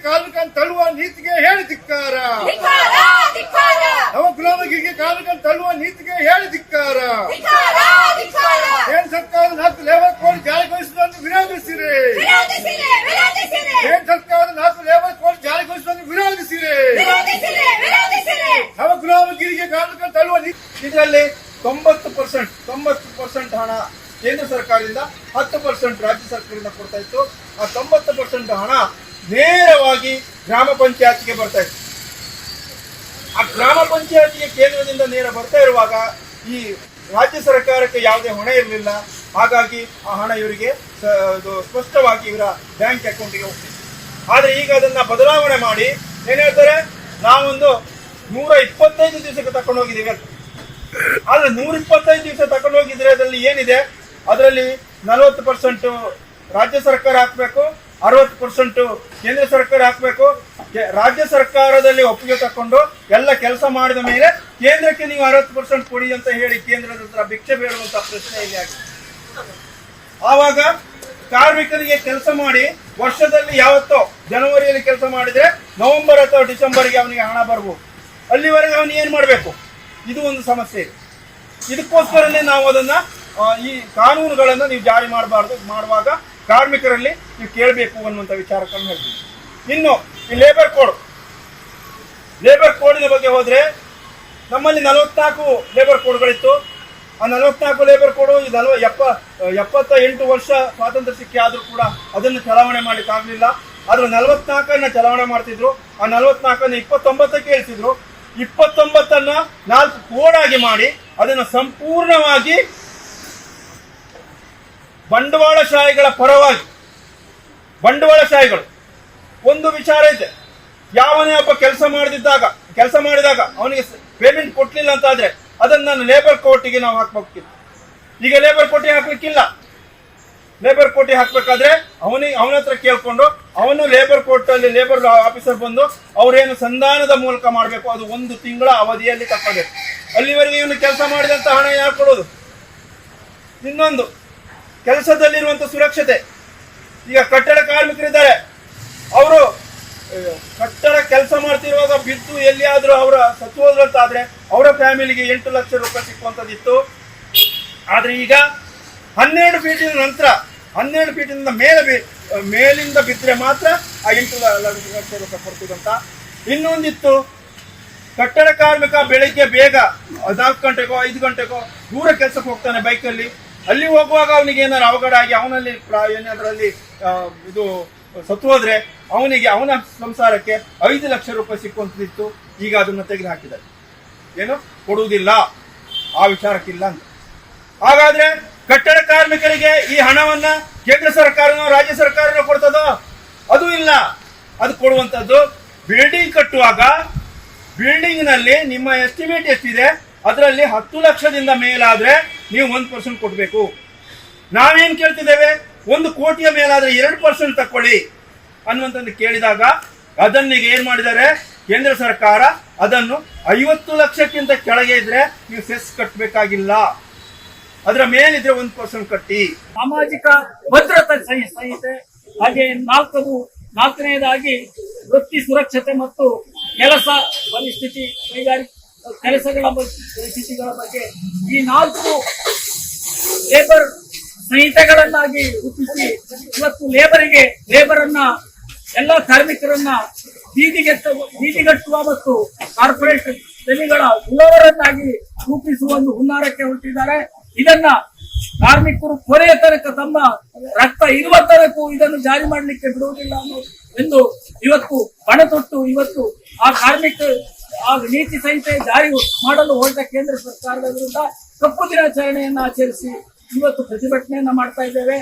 ಕಾರ್ಮಿಕರನ್ನು ತಳ್ಳುವ ನೀತಿಗೆ ಹೇಳಿ ಧಿಕ್ಕಾರ. ನವ ಗುಲಾಮಗಿರಿಗೆ ಕಾರ್ಮಿಕರನ್ನು ತಳ್ಳುವ ನೀತಿಗೆ ಹೇಳಿ ಧಿಕ್ಕಾರ. ಕೇಂದ್ರ ಸರ್ಕಾರದ 4 ಲೇಬರ್ ಕೋಡ್ ಜಾರಿಗೊಳಿಸುವುದನ್ನು ವಿರೋಧಿಸಿರಿ. ಕೇಂದ್ರ ಸರ್ಕಾರದ 4 ಲೇಬರ್ ಕೋಡ್ ಜಾರಿಗೊಳಿಸುವುದನ್ನು ವಿರೋಧಿಸಿರಿ. ನವ ಗುಲಾಮಗಿರಿಗೆ ಕಾರ್ಮಿಕರನ್ನು ತಳ್ಳುವ ಇದರಲ್ಲಿ 90% ಹಣ ಕೇಂದ್ರ ಸರ್ಕಾರದಿಂದ 10% ರಾಜ್ಯ ಸರ್ಕಾರದಿಂದ ಕೊಡ್ತಾ ಇತ್ತು. ಆ 90% ಹಣ ನೇರವಾಗಿ ಗ್ರಾಮ ಪಂಚಾಯತ್ಗೆ ಬರ್ತಾ ಇತ್ತು. ಆ ಗ್ರಾಮ ಪಂಚಾಯತ್ಗೆ ಕೇಂದ್ರದಿಂದ ನೇರ ಬರ್ತಾ ಇರುವಾಗ ಈ ರಾಜ್ಯ ಸರ್ಕಾರಕ್ಕೆ ಯಾವುದೇ ಹೊಣೆ ಇರಲಿಲ್ಲ. ಹಾಗಾಗಿ ಆ ಹಣ ಇವರಿಗೆ ಸ್ಪಷ್ಟವಾಗಿ ಇವರ ಬ್ಯಾಂಕ್ ಅಕೌಂಟ್ಗೆ ಹೋಗ್ತಿತ್ತು. ಆದ್ರೆ ಈಗ ಅದನ್ನ ಬದಲಾವಣೆ ಮಾಡಿ ಏನ್ ಹೇಳ್ತಾರೆ, ನಾವೊಂದು 125 ದಿವಸಕ್ಕೆ ತಕೊಂಡು ಹೋಗಿದ್ದೀವಿ ಅಂತ. ಆದ್ರೆ 125 ದಿವಸ ತಕೊಂಡು ಹೋಗಿದ್ರೆ ಅದರಲ್ಲಿ ಏನಿದೆ, ಅದರಲ್ಲಿ 40% ರಾಜ್ಯ ಸರ್ಕಾರ ಹಾಕ್ಬೇಕು, 60% ಕೇಂದ್ರ ಸರ್ಕಾರ ಹಾಕ್ಬೇಕು. ರಾಜ್ಯ ಸರ್ಕಾರದಲ್ಲಿ ಒಪ್ಪಿಗೆ ತಕೊಂಡು ಎಲ್ಲ ಕೆಲಸ ಮಾಡಿದ ಮೇಲೆ ಕೇಂದ್ರಕ್ಕೆ ನೀವು 60% ಕೊಡಿ ಅಂತ ಹೇಳಿ ಕೇಂದ್ರದ ಹತ್ರ ಭಿಕ್ಷೆ ಬೇಡುವಂತ ಪ್ರಶ್ನೆ ಇಲ್ಲಿ ಆಗಿದೆ. ಆವಾಗ ಕಾರ್ಮಿಕರಿಗೆ ಕೆಲಸ ಮಾಡಿ ವರ್ಷದಲ್ಲಿ ಯಾವತ್ತೋ ಜನವರಿಯಲ್ಲಿ ಕೆಲಸ ಮಾಡಿದ್ರೆ ನವೆಂಬರ್ ಅಥವಾ ಡಿಸೆಂಬರ್ಗೆ ಅವನಿಗೆ ಹಣ ಬರ್ಬೋದು. ಅಲ್ಲಿವರೆಗೆ ಅವನು ಏನ್ ಮಾಡಬೇಕು? ಇದು ಒಂದು ಸಮಸ್ಯೆ ಇದೆ. ಇದಕ್ಕೋಸ್ಕರನೇ ನಾವು ಅದನ್ನ ಈ ಕಾನೂನುಗಳನ್ನ ನೀವು ಜಾರಿ ಮಾಡುವಾಗ ಕಾರ್ಮಿಕರಲ್ಲಿ ನೀವು ಕೇಳಬೇಕು ಅನ್ನುವಂಥ ವಿಚಾರವನ್ನು ಹೇಳ್ತೀವಿ. ಇನ್ನು ಈ ಲೇಬರ್ ಕೋಡಿನ ಬಗ್ಗೆ ಹೋದ್ರೆ ನಮ್ಮಲ್ಲಿ 44 ಲೇಬರ್ ಕೋಡ್ಗಳಿತ್ತು. ಆ 44 ಲೇಬರ್ ಕೋಡು 78 ವರ್ಷ ಸ್ವಾತಂತ್ರ್ಯ ಸಿಕ್ಕಿ ಆದ್ರೂ ಕೂಡ ಅದನ್ನು ಚಲಾವಣೆ ಮಾಡ್ಲಿಕ್ಕೆ ಆಗ್ಲಿಲ್ಲ. ಆದ್ರೆ 44 ಚಲಾವಣೆ ಮಾಡ್ತಿದ್ರು. ಆ 44 29ಕ್ಕೆ ಇಳಿಸಿದ್ರು. 29 4 ಕೋಡಾಗಿ ಮಾಡಿ ಅದನ್ನು ಸಂಪೂರ್ಣವಾಗಿ ಬಂಡವಾಳಶಾಹಿಗಳ ಪರವಾಗಿ, ಬಂಡವಾಳಶಾಹಿಗಳು ಒಂದು ವಿಚಾರ ಇದೆ, ಯಾವನೇ ಒಬ್ಬ ಕೆಲಸ ಮಾಡಿದಾಗ ಅವನಿಗೆ ಪೇಮೆಂಟ್ ಕೊಡ್ಲಿಲ್ಲ ಅಂತ ಆದ್ರೆ ಅದನ್ನ ನಾನು ಲೇಬರ್ ಕೋರ್ಟಿಗೆ ನಾವು ಹಾಕ್ಬೇಕಿಲ್ಲ. ಈಗ ಲೇಬರ್ ಕೋರ್ಟಿಗೆ ಹಾಕ್ಲಿಕ್ಕಿಲ್ಲ. ಲೇಬರ್ ಕೋರ್ಟಿಗೆ ಹಾಕ್ಬೇಕಾದ್ರೆ ಅವನ ಹತ್ರ ಕೇಳ್ಕೊಂಡು ಅವನು ಲೇಬರ್ ಕೋರ್ಟ್ ಅಲ್ಲಿ ಲೇಬರ್ ಆಫೀಸರ್ ಬಂದು ಅವರೇನು ಸಂಧಾನದ ಮೂಲಕ ಮಾಡಬೇಕು. ಅದು 1 ತಿಂಗಳ ಅವಧಿಯಲ್ಲಿ ತಕ್ಕೋಬೇಕು. ಅಲ್ಲಿವರೆಗೆ ಇವನು ಕೆಲಸ ಮಾಡಿದಂತ ಹಣ ಯಾರು ಕೊಡೋದು? ಇನ್ನೊಂದು ಕೆಲಸದಲ್ಲಿರುವಂತ ಸುರಕ್ಷತೆ. ಈಗ ಕಟ್ಟಡ ಕಾರ್ಮಿಕರಿದ್ದಾರೆ, ಅವರು ಕಟ್ಟಡ ಕೆಲಸ ಮಾಡ್ತಿರುವಾಗ ಬಿದ್ದು ಎಲ್ಲಿಯಾದ್ರೂ ಅವರ ಸತ್ತೋದ್ರು ಅಂತ ಆದ್ರೆ ಅವರ ಫ್ಯಾಮಿಲಿಗೆ 8 ಲಕ್ಷ ರೂಪಾಯಿ ಸಿಕ್ಕುವಂತದ್ದಿತ್ತು. ಆದ್ರೆ ಈಗ 12 ಫೀಟಿನ ನಂತರ 12 ಫೀಟಿನಿಂದ ಮೇಲಿಂದ ಬಿದ್ದರೆ ಮಾತ್ರ ಆ 8 ಲಕ್ಷ ರೂಪಾಯಿ ಕೊಡ್ತಿದಂತ. ಇನ್ನೊಂದಿತ್ತು, ಕಟ್ಟಡ ಕಾರ್ಮಿಕ ಬೆಳಿಗ್ಗೆ ಬೇಗ 4 ಗಂಟೆಗೋ 5 ಗಂಟೆಗೋ ದೂರ ಕೆಲಸಕ್ಕೆ ಹೋಗ್ತಾನೆ ಬೈಕಲ್ಲಿ. ಅಲ್ಲಿ ಹೋಗುವಾಗ ಅವನಿಗೆ ಏನಾದ್ರು ಅವಘಡ ಆಗಿ ಅವನಲ್ಲಿ ಏನಾದ್ರಲ್ಲಿ ಇದು ಸತ್ತು ಹೋದ್ರೆ ಅವನ ಸಂಸಾರಕ್ಕೆ 5 ಲಕ್ಷ ರೂಪಾಯಿ ಸಿಕ್ಕುವಂತಿತ್ತು. ಈಗ ಅದನ್ನ ತೆಗೆದು ಹಾಕಿದ್ದಾರೆ, ಏನು ಕೊಡುವುದಿಲ್ಲ, ಆ ವಿಚಾರಕ್ಕಿಲ್ಲ ಅಂತ. ಹಾಗಾದ್ರೆ ಕಟ್ಟಡ ಕಾರ್ಮಿಕರಿಗೆ ಈ ಹಣವನ್ನ ಕೇಂದ್ರ ಸರ್ಕಾರನೋ ರಾಜ್ಯ ಸರ್ಕಾರನೋ ಕೊಡ್ತದೋ? ಅದು ಇಲ್ಲ. ಅದು ಕೊಡುವಂತದ್ದು ಬಿಲ್ಡಿಂಗ್ ಕಟ್ಟುವಾಗ ಬಿಲ್ಡಿಂಗ್ ನಲ್ಲಿ ನಿಮ್ಮ ಎಸ್ಟಿಮೇಟ್ ಎಷ್ಟಿದೆ ಅದರಲ್ಲಿ 10 ಲಕ್ಷದಿಂದ ಮೇಲಾದ್ರೆ ನೀವು 1% ಕೊಡ್ಬೇಕು. ನಾವೇನ್ ಕೇಳ್ತಿದ್ದೇವೆ, 1 ಕೋಟಿಯ ಮೇಲಾದ್ರೆ 2% ತಕೊಳ್ಳಿ ಅನ್ನುವಂಥದ್ದು ಕೇಳಿದಾಗ ಅದನ್ನಿಗೆ ಏನ್ ಮಾಡಿದ್ದಾರೆ ಕೇಂದ್ರ ಸರ್ಕಾರ, ಅದನ್ನು 50 ಲಕ್ಷಕ್ಕಿಂತ ಕೆಳಗೆ ಇದ್ರೆ ನೀವು ಸೆಸ್ ಕಟ್ಟಬೇಕಾಗಿಲ್ಲ, ಅದರ ಮೇಲಿದ್ರೆ 1% ಕಟ್ಟಿ. ಸಾಮಾಜಿಕ ಭದ್ರತಾ ಸಂಹಿತೆ, ಹಾಗೆ ನಾಲ್ಕನೆಯದಾಗಿ ವೃತ್ತಿ ಸುರಕ್ಷತೆ ಮತ್ತು ಕೆಲಸ ಪರಿಸ್ಥಿತಿ, ಕೆಲಸಗಳ ಪರಿಸ್ಥಿತಿಗಳ ಬಗ್ಗೆ ಈ 4 ಲೇಬರ್ ಸಂಹಿತೆಗಳನ್ನಾಗಿ ರೂಪಿಸಿ ಇವತ್ತು ಲೇಬರ್ ಅನ್ನ ಎಲ್ಲ ಕಾರ್ಮಿಕರನ್ನ ಬೀದಿಗಟ್ಟುವ ಮತ್ತು ಕಾರ್ಪೊರೇಟ್ ಬೆಲೆಗಳ ಉಳ್ಳವರನ್ನಾಗಿ ರೂಪಿಸುವ ಒಂದು ಹುನ್ನಾರಕ್ಕೆ ಹೊರಟಿದ್ದಾರೆ. ಇದನ್ನ ಕಾರ್ಮಿಕರು ಕೊನೆಯ ತನಕ ತಮ್ಮ ರಕ್ತ ಇರುವ ತನಕ ಇದನ್ನು ಜಾರಿ ಮಾಡಲಿಕ್ಕೆ ಬಿಡುವುದಿಲ್ಲ ಎಂದು ಇವತ್ತು ಪಣತೊಟ್ಟು ಇವತ್ತು ಆ ನೀತಿ ಸಂಹಿತೆ ಜಾರಿ ಮಾಡಲು ಹೊರಟ ಕೇಂದ್ರ ಸರ್ಕಾರದ ವಿರುದ್ಧ ಕಪ್ಪು ದಿನಾಚರಣೆಯನ್ನು ಆಚರಿಸಿ ಇವತ್ತು ಪ್ರತಿಭಟನೆಯನ್ನ ಮಾಡ್ತಾ ಇದ್ದೇವೆ.